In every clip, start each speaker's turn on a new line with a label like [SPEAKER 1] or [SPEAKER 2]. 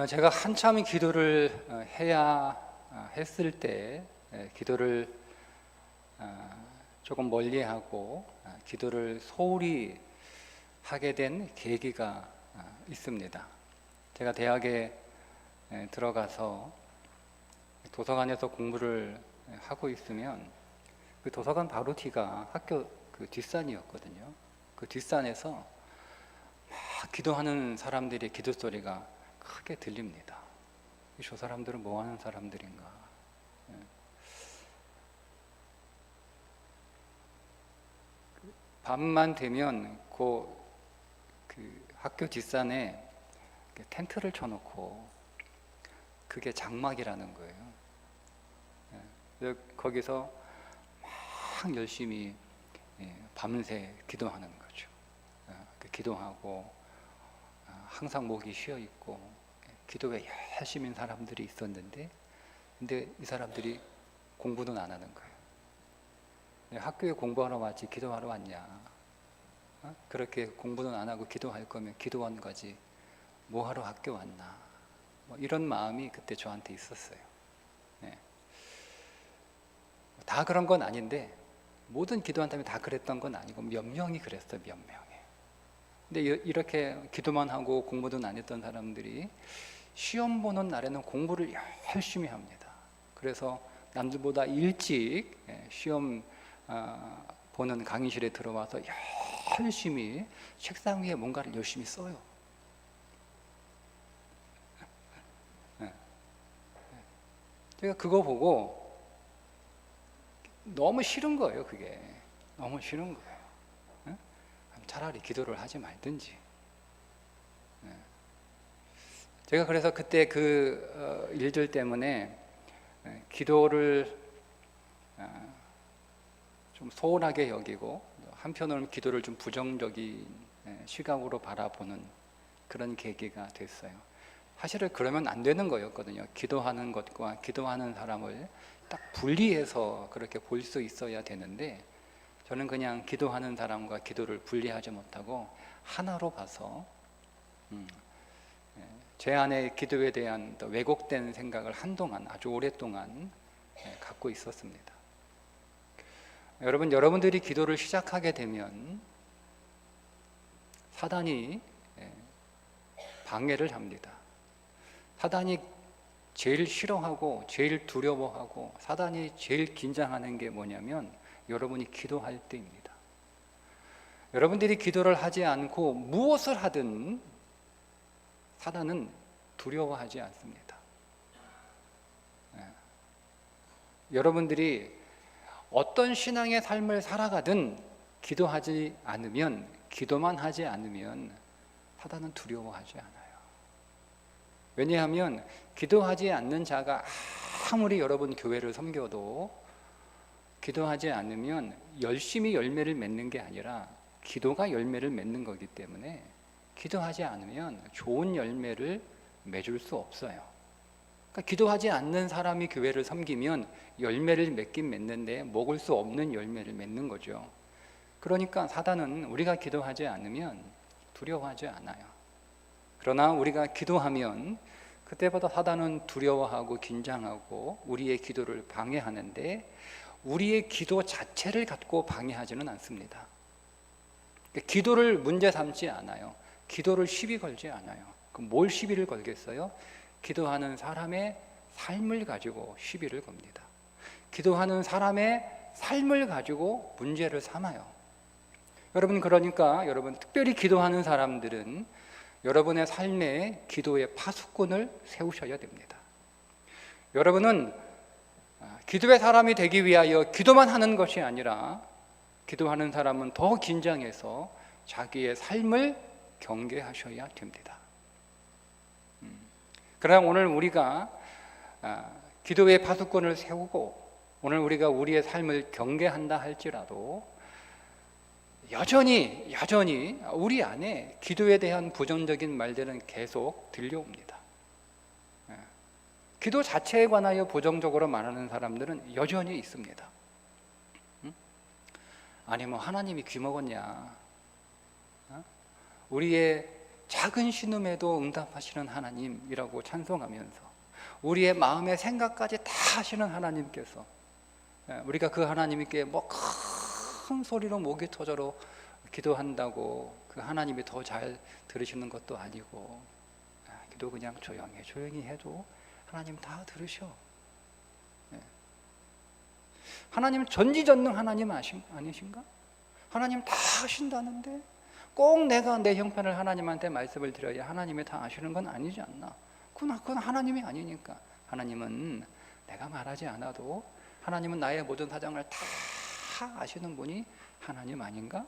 [SPEAKER 1] 제가 한참 기도를 해야 했을 때 기도를 조금 멀리하고 기도를 소홀히 하게 된 계기가 있습니다. 제가 대학에 들어가서 도서관에서 공부를 하고 있으면 그 도서관 바로 뒤가 학교 그 뒷산이었거든요. 그 뒷산에서 막 기도하는 사람들의 기도 소리가 크게 들립니다. 저 사람들은 뭐 하는 사람들인가? 밤만 되면 그 학교 뒷산에 텐트를 쳐놓고 그게 장막이라는 거예요. 거기서 막 열심히 밤새 기도하는 거죠. 기도하고 항상 목이 쉬어 있고 기도에 열심히 있는 사람들이 있었는데, 근데 이 사람들이 공부는 안 하는 거예요. 학교에 공부하러 왔지 기도하러 왔냐? 그렇게 공부는 안 하고 기도할 거면 기도원 가지 뭐하러 학교 왔나? 이런 마음이 그때 저한테 있었어요. 다 그런 건 아닌데, 모든 기도한다면 다 그랬던 건 아니고 몇 명이 그랬어요. 몇 명이. 근데 이렇게 기도만 하고 공부도 안 했던 사람들이 시험 보는 날에는 공부를 열심히 합니다. 그래서 남들보다 일찍 시험 보는 강의실에 들어와서 열심히 책상 위에 뭔가를 열심히 써요. 제가 그거 보고 너무 싫은 거예요. 그게 너무 싫은 거예요. 차라리 기도를 하지 말든지. 제가 그래서 그때 그 일들 때문에 기도를 좀 소홀하게 여기고, 한편으로는 기도를 좀 부정적인 시각으로 바라보는 그런 계기가 됐어요. 사실은 그러면 안 되는 거였거든요. 기도하는 것과 기도하는 사람을 딱 분리해서 그렇게 볼 수 있어야 되는데, 저는 그냥 기도하는 사람과 기도를 분리하지 못하고 하나로 봐서 제 안에 기도에 대한 왜곡된 생각을 한동안, 아주 오랫동안 갖고 있었습니다. 여러분들이 기도를 시작하게 되면 사단이 방해를 합니다. 사단이 제일 싫어하고 제일 두려워하고 사단이 제일 긴장하는 게 뭐냐면 여러분이 기도할 때입니다. 여러분들이 기도를 하지 않고 무엇을 하든 사단은 두려워하지 않습니다. 여러분들이 어떤 신앙의 삶을 살아가든 기도하지 않으면, 기도만 하지 않으면 사단은 두려워하지 않아요. 왜냐하면 기도하지 않는 자가 아무리 여러분 교회를 섬겨도 기도하지 않으면 열심히 열매를 맺는 게 아니라 기도가 열매를 맺는 거기 때문에 기도하지 않으면 좋은 열매를 맺을 수 없어요. 그러니까 기도하지 않는 사람이 교회를 섬기면 열매를 맺긴 맺는데 먹을 수 없는 열매를 맺는 거죠. 그러니까 사단은 우리가 기도하지 않으면 두려워하지 않아요. 그러나 우리가 기도하면 그때보다 사단은 두려워하고 긴장하고 우리의 기도를 방해하는데, 우리의 기도 자체를 갖고 방해하지는 않습니다. 기도를 문제 삼지 않아요. 기도를 시비 걸지 않아요. 그럼 뭘 시비를 걸겠어요? 기도하는 사람의 삶을 가지고 시비를 겁니다. 기도하는 사람의 삶을 가지고 문제를 삼아요. 그러니까 특별히 기도하는 사람들은 여러분의 삶에 기도의 파수꾼을 세우셔야 됩니다. 여러분은 기도의 사람이 되기 위하여 기도만 하는 것이 아니라, 기도하는 사람은 더 긴장해서 자기의 삶을 경계하셔야 됩니다. 그러나 오늘 우리가 기도의 파수꾼을 세우고 오늘 우리가 우리의 삶을 경계한다 할지라도 여전히 우리 안에 기도에 대한 부정적인 말들은 계속 들려옵니다. 기도 자체에 관하여 부정적으로 말하는 사람들은 여전히 있습니다. 아니 하나님이 귀 먹었냐? 우리의 작은 신음에도 응답하시는 하나님이라고 찬송하면서 우리의 마음의 생각까지 다 하시는 하나님께서 우리가 그 하나님께 뭐 큰 소리로 목이 터져로 기도한다고 그 하나님이 더 잘 들으시는 것도 아니고 기도 그냥 조용히 해도 하나님 다 들으셔. 하나님 전지전능 하나님 아니신가? 하나님 다 하신다는데 꼭 내가 내 형편을 하나님한테 말씀을 드려야 하나님이 다 아시는 건 아니지 않나? 그건 하나님이 아니니까. 하나님은 내가 말하지 않아도 하나님은 나의 모든 사정을 다 아시는 분이 하나님 아닌가?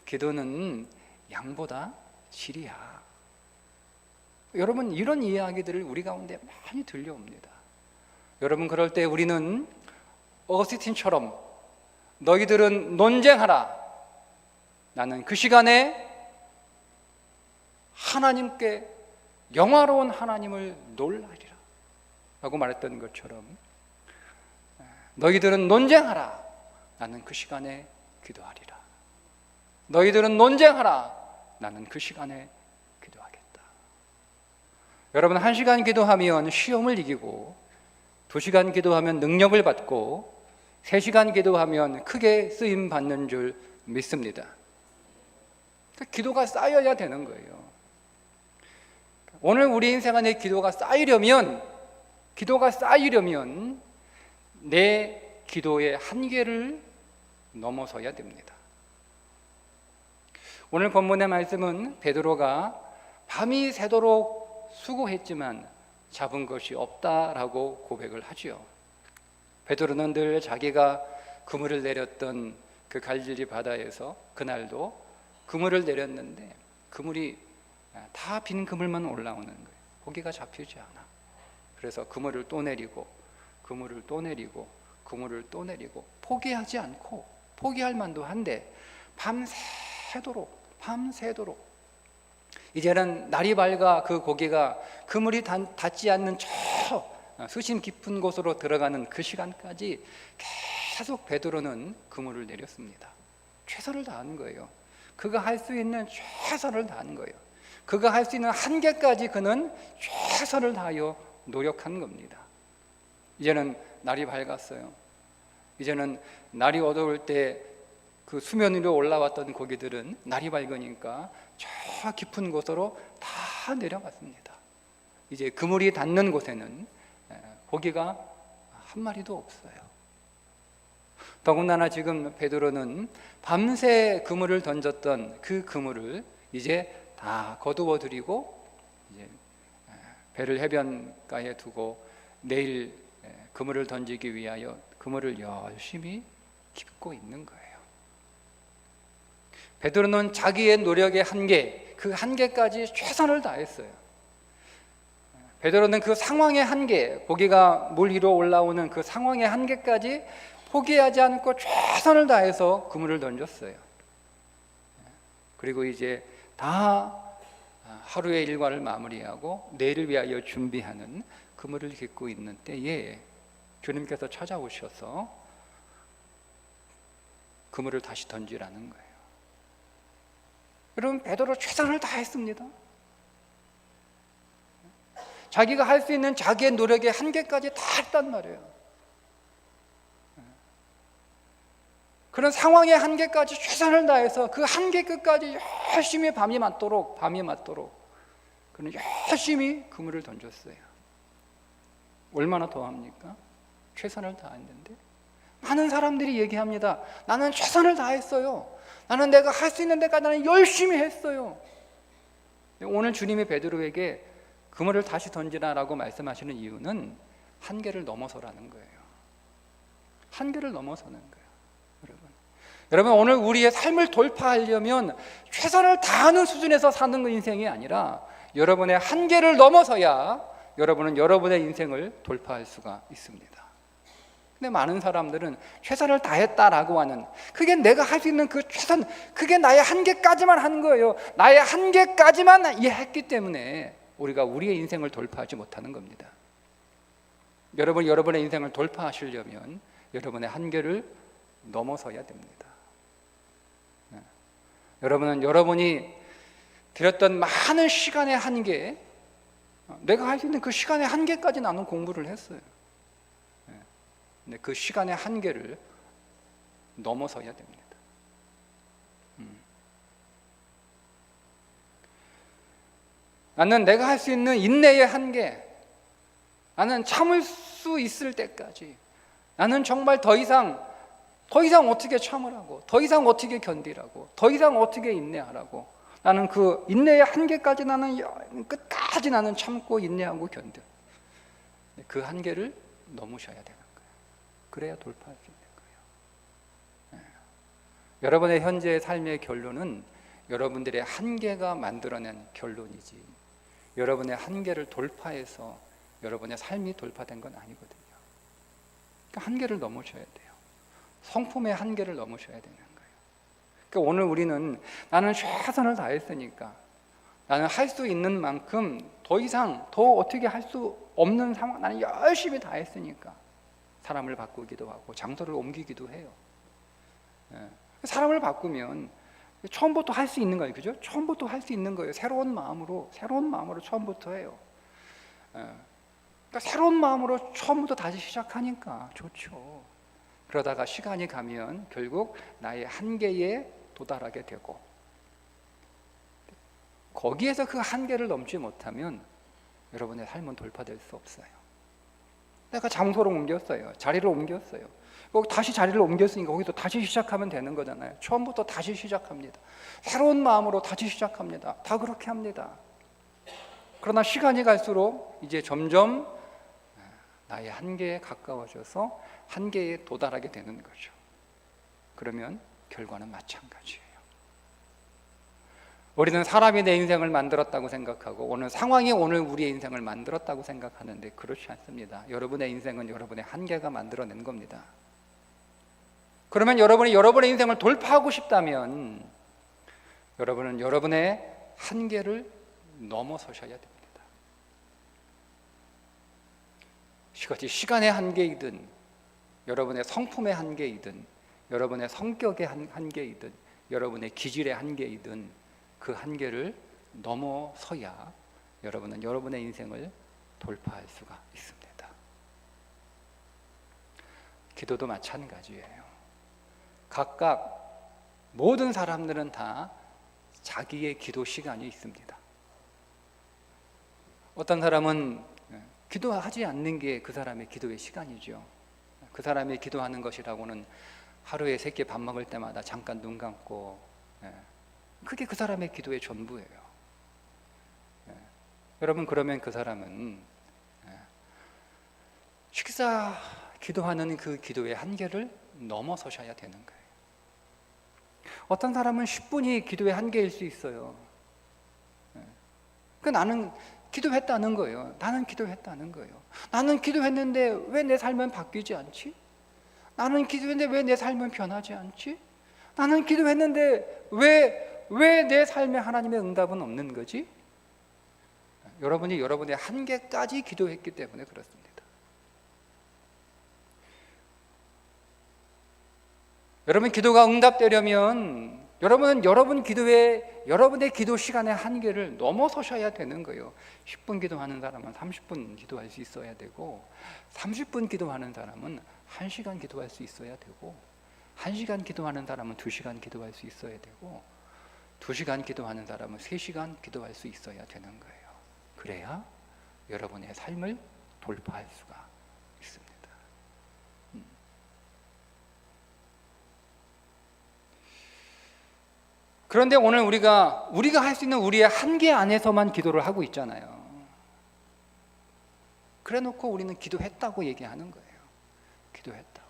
[SPEAKER 1] 기도는 양보다 질이야. 여러분, 이런 이야기들을 우리 가운데 많이 들려옵니다. 여러분, 그럴 때 우리는 어거스틴처럼 너희들은 논쟁하라. 나는 그 시간에 하나님께 영화로운 하나님을 놀라리라 라고 말했던 것처럼 너희들은 논쟁하라. 나는 그 시간에 기도하리라. 너희들은 논쟁하라. 나는 그 시간에 기도하겠다. 여러분, 1시간 기도하면 시험을 이기고 2시간 기도하면 능력을 받고 3시간 기도하면 크게 쓰임 받는 줄 믿습니다. 그러니까 기도가 쌓여야 되는 거예요. 오늘 우리 인생 안에 기도가 쌓이려면 내 기도의 한계를 넘어서야 됩니다. 오늘 본문의 말씀은 베드로가 밤이 새도록 수고했지만 잡은 것이 없다라고 고백을 하지요. 베드로는 늘 자기가 그물을 내렸던 그 갈릴리 바다에서 그날도 그물을 내렸는데 그물이 다 빈 그물만 올라오는 거예요. 고기가 잡히지 않아. 그래서 그물을 또 내리고 그물을 또 내리고 그물을 또 내리고 포기하지 않고 포기할 만도 한데 밤새도록 이제는 날이 밝아 그 고기가 그물이 닿지 않는 저 수심 깊은 곳으로 들어가는 그 시간까지 계속 베드로는 그물을 내렸습니다. 최선을 다하는 거예요. 그가 할 수 있는 최선을 다하는 거예요. 그가 할 수 있는 한계까지 그는 최선을 다하여 노력한 겁니다. 이제는 날이 밝았어요. 이제는 날이 어두울 때 그 수면 위로 올라왔던 고기들은 날이 밝으니까 저 깊은 곳으로 다 내려갔습니다. 이제 그물이 닿는 곳에는 고기가 한 마리도 없어요. 더군다나 지금 베드로는 밤새 그물을 던졌던 그 그물을 이제 다 거두어 드리고 이제 배를 해변가에 두고 내일 그물을 던지기 위하여 그물을 열심히 깁고 있는 거예요. 베드로는 자기의 노력의 한계, 그 한계까지 최선을 다했어요. 베드로는 그 상황의 한계, 고기가 물 위로 올라오는 그 상황의 한계까지 포기하지 않고 최선을 다해서 그물을 던졌어요. 그리고 이제 다 하루의 일과를 마무리하고 내일을 위하여 준비하는 그물을 깃고 있는 때에 주님께서 찾아오셔서 그물을 다시 던지라는 거예요. 여러분, 베드로 최선을 다했습니다. 자기가 할 수 있는 자기의 노력의 한계까지 다 했단 말이에요. 그런 상황의 한계까지 최선을 다해서 그 한계 끝까지 열심히 밤이 맞도록 그는 열심히 그물을 던졌어요. 얼마나 더 합니까? 최선을 다했는데 많은 사람들이 얘기합니다. 나는 최선을 다했어요. 나는 내가 할 수 있는 데까지 나는 열심히 했어요. 오늘 주님이 베드로에게 그물을 다시 던지라라고 말씀하시는 이유는 한계를 넘어서라는 거예요. 한계를 넘어서는 거예요. 여러분, 오늘 우리의 삶을 돌파하려면 최선을 다하는 수준에서 사는 인생이 아니라 여러분의 한계를 넘어서야 여러분은 여러분의 인생을 돌파할 수가 있습니다. 근데 많은 사람들은 최선을 다했다라고 하는, 그게 내가 할 수 있는 그 최선, 그게 나의 한계까지만 한 거예요. 나의 한계까지만 이해했기 때문에 우리가 우리의 인생을 돌파하지 못하는 겁니다. 여러분의 인생을 돌파하시려면 여러분의 한계를 넘어서야 됩니다. 여러분은 여러분이 드렸던 많은 시간의 한계, 내가 할 수 있는 그 시간의 한계까지 나는 공부를 했어요. 근데 그 시간의 한계를 넘어서야 됩니다. 나는 내가 할 수 있는 인내의 한계, 나는 참을 수 있을 때까지, 나는 정말 더 이상 어떻게 참으라고, 더 이상 어떻게 견디라고, 더 이상 어떻게 인내하라고, 나는 그 인내의 한계까지 나는 끝까지 나는 참고 인내하고 견뎌. 그 한계를 넘으셔야 되는 거예요. 그래야 돌파할 수 있는 거예요. 여러분의 현재의 삶의 결론은 여러분들의 한계가 만들어낸 결론이지, 여러분의 한계를 돌파해서 여러분의 삶이 돌파된 건 아니거든요. 그러니까 한계를 넘으셔야 돼요. 성품의 한계를 넘으셔야 되는 거예요. 그러니까 오늘 우리는 나는 최선을 다했으니까, 나는 할 수 있는 만큼 더 이상 더 어떻게 할 수 없는 상황, 나는 열심히 다 했으니까 사람을 바꾸기도 하고 장소를 옮기기도 해요. 사람을 바꾸면 처음부터 할 수 있는 거예요. 그죠? 처음부터 할 수 있는 거예요. 새로운 마음으로 처음부터 해요. 그러니까 새로운 마음으로 처음부터 다시 시작하니까 좋죠. 그러다가 시간이 가면 결국 나의 한계에 도달하게 되고, 거기에서 그 한계를 넘지 못하면 여러분의 삶은 돌파될 수 없어요. 내가 장소를 옮겼어요. 자리를 옮겼어요. 다시 자리를 옮겼으니까 거기서 다시 시작하면 되는 거잖아요. 처음부터 다시 시작합니다. 새로운 마음으로 다시 시작합니다. 다 그렇게 합니다. 그러나 시간이 갈수록 이제 점점 나의 한계에 가까워져서 한계에 도달하게 되는 거죠. 그러면 결과는 마찬가지예요. 우리는 사람이 내 인생을 만들었다고 생각하고, 오늘 상황이 오늘 우리의 인생을 만들었다고 생각하는데 그렇지 않습니다. 여러분의 인생은 여러분의 한계가 만들어낸 겁니다. 그러면 여러분이 여러분의 인생을 돌파하고 싶다면 여러분은 여러분의 한계를 넘어서셔야 됩니다. 그것이 시간의 한계이든, 여러분의 성품의 한계이든, 여러분의 성격의 한계이든, 여러분의 기질의 한계이든, 그 한계를 넘어서야 여러분은 여러분의 인생을 돌파할 수가 있습니다. 기도도 마찬가지예요. 각각 모든 사람들은 다 자기의 기도 시간이 있습니다. 어떤 사람은 기도하지 않는 게 그 사람의 기도의 시간이죠. 그 사람의 기도하는 것이라고는 하루에 3끼 밥 먹을 때마다 잠깐 눈 감고, 그게 그 사람의 기도의 전부예요. 여러분, 그러면 그 사람은 식사 기도하는 그 기도의 한계를 넘어서셔야 되는 거예요. 어떤 사람은 10분이 기도의 한계일 수 있어요. 나는 기도했다는 거예요. 나는 기도했다는 거예요. 나는 기도했는데 왜 내 삶은 바뀌지 않지? 나는 기도했는데 왜 내 삶은 변하지 않지? 나는 기도했는데 왜 내 삶에 하나님의 응답은 없는 거지? 여러분이 여러분의 한계까지 기도했기 때문에 그렇습니다. 여러분 기도가 응답되려면 여러분은 여러분의 기도 시간의 한계를 넘어서셔야 되는 거예요. 10분 기도하는 사람은 30분 기도할 수 있어야 되고, 30분 기도하는 사람은 1시간 기도할 수 있어야 되고, 1시간 기도하는 사람은 2시간 기도할 수 있어야 되고, 2시간 기도하는 사람은 3시간 기도할 수 있어야 되는 거예요. 그래야 여러분의 삶을 돌파할 수가 있습니다. 그런데 오늘 우리가 할 수 있는 우리의 한계 안에서만 기도를 하고 있잖아요. 그래 놓고 우리는 기도했다고 얘기하는 거예요. 기도했다고.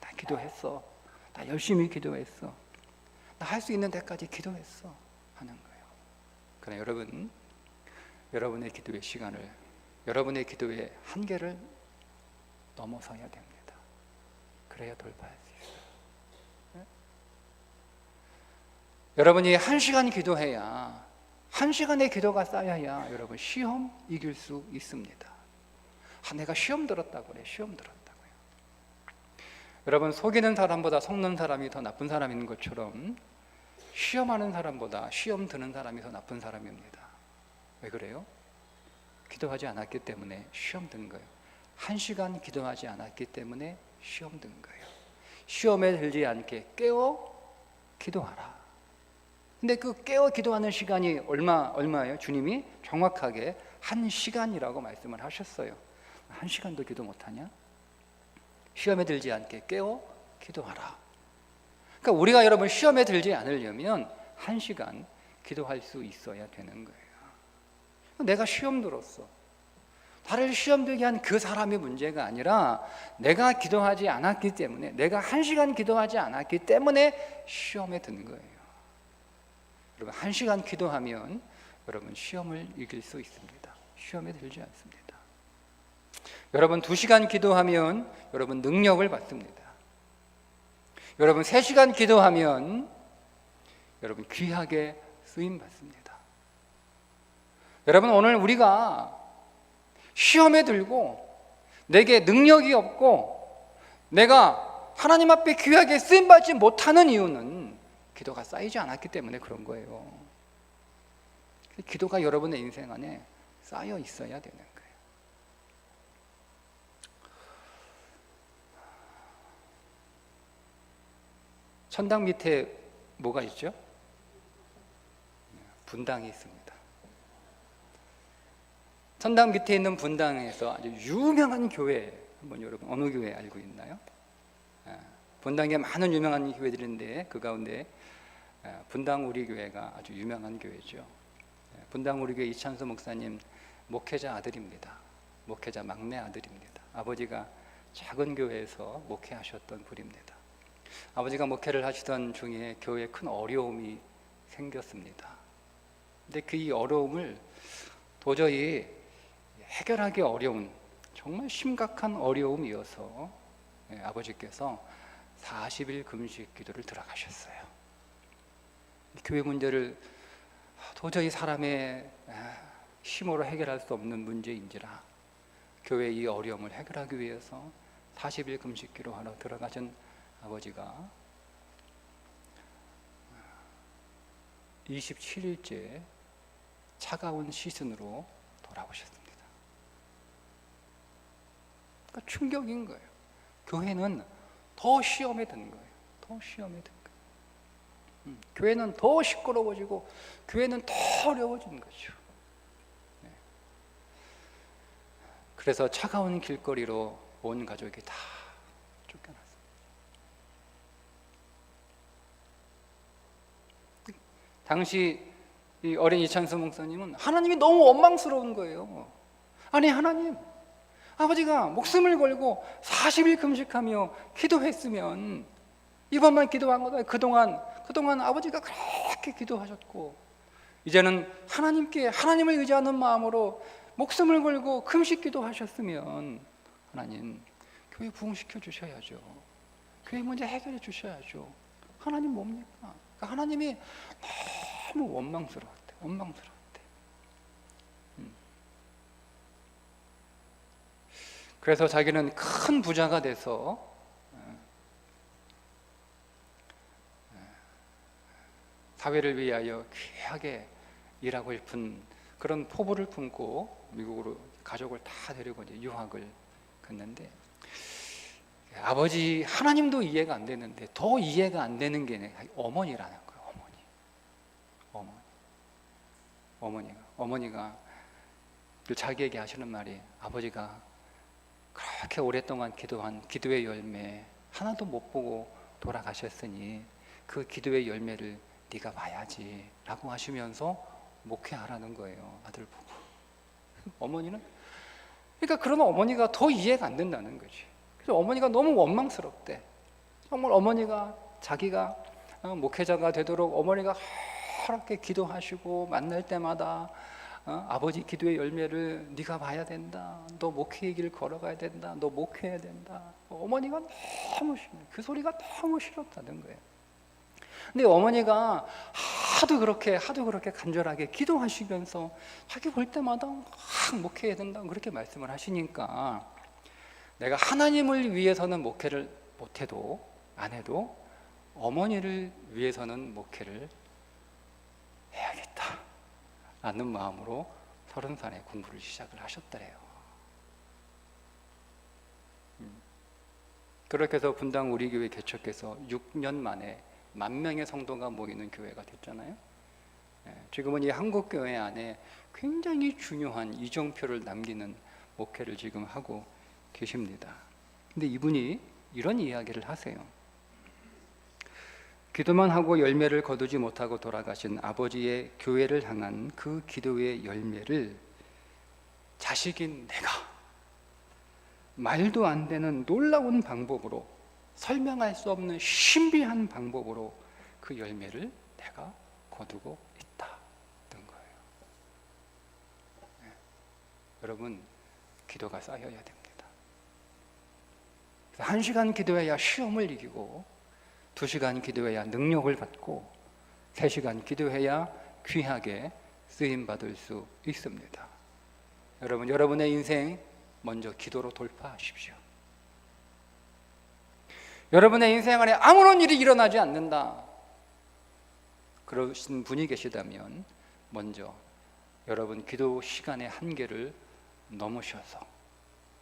[SPEAKER 1] 나 기도했어. 나 열심히 기도했어. 나 할 수 있는 데까지 기도했어. 하는 거예요. 그러나 여러분, 여러분의 기도의 시간을, 여러분의 기도의 한계를 넘어서야 됩니다. 그래야 돌파할 수 있어요. 여러분이 1시간 기도해야, 1시간의 기도가 쌓여야 여러분 시험 이길 수 있습니다. 내가 시험 들었다고 그래. 시험 들었다고요. 여러분, 속이는 사람보다 속는 사람이 더 나쁜 사람인 것처럼 시험하는 사람보다 시험 드는 사람이 더 나쁜 사람입니다. 왜 그래요? 기도하지 않았기 때문에 시험 든 거예요. 1시간 기도하지 않았기 때문에 시험 든 거예요. 시험에 들지 않게 깨어 기도하라. 근데 그 깨어 기도하는 시간이 얼마예요? 주님이 정확하게 1시간이라고 말씀을 하셨어요. 1시간도 기도 못하냐? 시험에 들지 않게 깨어 기도하라. 그러니까 우리가 여러분 시험에 들지 않으려면 1시간 기도할 수 있어야 되는 거예요. 내가 시험 들었어. 나를 시험 들게 한 그 사람의 문제가 아니라 내가 기도하지 않았기 때문에, 내가 1시간 기도하지 않았기 때문에 시험에 든 거예요. 여러분 1시간 기도하면 여러분 시험을 이길 수 있습니다. 시험에 들지 않습니다. 여러분 2시간 기도하면 여러분 능력을 받습니다. 여러분 3시간 기도하면 여러분 귀하게 쓰임 받습니다. 여러분 오늘 우리가 시험에 들고 내게 능력이 없고 내가 하나님 앞에 귀하게 쓰임 받지 못하는 이유는 기도가 쌓이지 않았기 때문에 그런 거예요. 기도가 여러분의 인생 안에 쌓여 있어야 되는 거예요. 천당 밑에 뭐가 있죠? 분당이 있습니다. 천당 밑에 있는 분당에서 아주 유명한 교회, 한번 여러분 어느 교회 알고 있나요? 분당에 많은 유명한 교회들인데 그 가운데 분당 우리 교회가 아주 유명한 교회죠. 분당 우리 교회 이찬수 목사님 목회자 아들입니다. 목회자 막내 아들입니다. 아버지가 작은 교회에서 목회하셨던 분입니다. 아버지가 목회를 하시던 중에 교회에 큰 어려움이 생겼습니다. 근데 그 어려움을 도저히 해결하기 어려운 정말 심각한 어려움이어서 아버지께서 40일 금식 기도를 들어가셨어요. 교회 문제를 도저히 사람의 힘으로 해결할 수 없는 문제인지라 교회의 이 어려움을 해결하기 위해서 40일 금식 기도하러 들어가신 아버지가 27일째 차가운 시선으로 돌아오셨습니다. 그러니까 충격인 거예요. 교회는 더 시험에 든 거예요. 더 시험에 든 거예요. 교회는 더 시끄러워지고 교회는 더 어려워진 거죠. 네. 그래서 차가운 길거리로 온 가족이 다 쫓겨났어요. 당시 이 어린 이찬수 목사님은 하나님이 너무 원망스러운 거예요. 아니 하나님, 아버지가 목숨을 걸고 40일 금식하며 기도했으면 이번만 기도한 거다. 그동안 아버지가 그렇게 기도하셨고 이제는 하나님을 의지하는 마음으로 목숨을 걸고 금식 기도하셨으면 하나님 교회 부흥시켜 주셔야죠. 교회 문제 해결해 주셔야죠. 하나님 뭡니까? 그러니까 하나님이 너무 원망스러웠대. 그래서 자기는 큰 부자가 돼서 사회를 위하여 귀하게 일하고 싶은 그런 포부를 품고 미국으로 가족을 다 데리고 이제 유학을 갔는데 아버지 하나님도 이해가 안 되는데 더 이해가 안 되는 게 어머니라는 거예요. 어머니가 자기에게 하시는 말이 아버지가 그렇게 오랫동안 기도한 기도의 열매 하나도 못 보고 돌아가셨으니 그 기도의 열매를 네가 봐야지 라고 하시면서 목회하라는 거예요. 아들 보고. 어머니는 그러니까 그런 어머니가 더 이해가 안 된다는 거지. 그래서 어머니가 너무 원망스럽대. 정말 어머니가 자기가 목회자가 되도록 어머니가 그렇게 기도하시고 만날 때마다 아버지 기도의 열매를 네가 봐야 된다. 너 목회의 길을 걸어가야 된다. 너 목회해야 된다. 어머니가 너무 싫어. 그 소리가 너무 싫었다는 거예요. 근데 어머니가 하도 그렇게 간절하게 기도하시면서 자기 볼 때마다 목회해야 된다 그렇게 말씀을 하시니까 내가 하나님을 위해서는 목회를 못해도 안 해도 어머니를 위해서는 목회를 해야겠다 라는 마음으로 30살에 공부를 시작을 하셨더래요. 그렇게 해서 분당 우리 교회 개척해서 6년 만에 10,000명의 성도가 모이는 교회가 됐잖아요. 지금은 이 한국교회 안에 굉장히 중요한 이정표를 남기는 목회를 지금 하고 계십니다. 근데 이분이 이런 이야기를 하세요. 기도만 하고 열매를 거두지 못하고 돌아가신 아버지의 교회를 향한 그 기도의 열매를 자식인 내가 말도 안 되는 놀라운 방법으로, 설명할 수 없는 신비한 방법으로 그 열매를 내가 거두고 있다는 거예요. 여러분, 기도가 쌓여야 됩니다. 1시간 기도해야 시험을 이기고, 2시간 기도해야 능력을 받고, 3시간 기도해야 귀하게 쓰임받을 수 있습니다. 여러분, 여러분의 인생 먼저 기도로 돌파하십시오. 여러분의 인생 안에 아무런 일이 일어나지 않는다, 그러신 분이 계시다면 먼저 여러분 기도 시간의 한계를 넘으셔서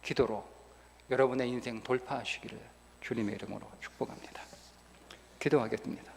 [SPEAKER 1] 기도로 여러분의 인생 돌파하시기를 주님의 이름으로 축복합니다. 기도하겠습니다.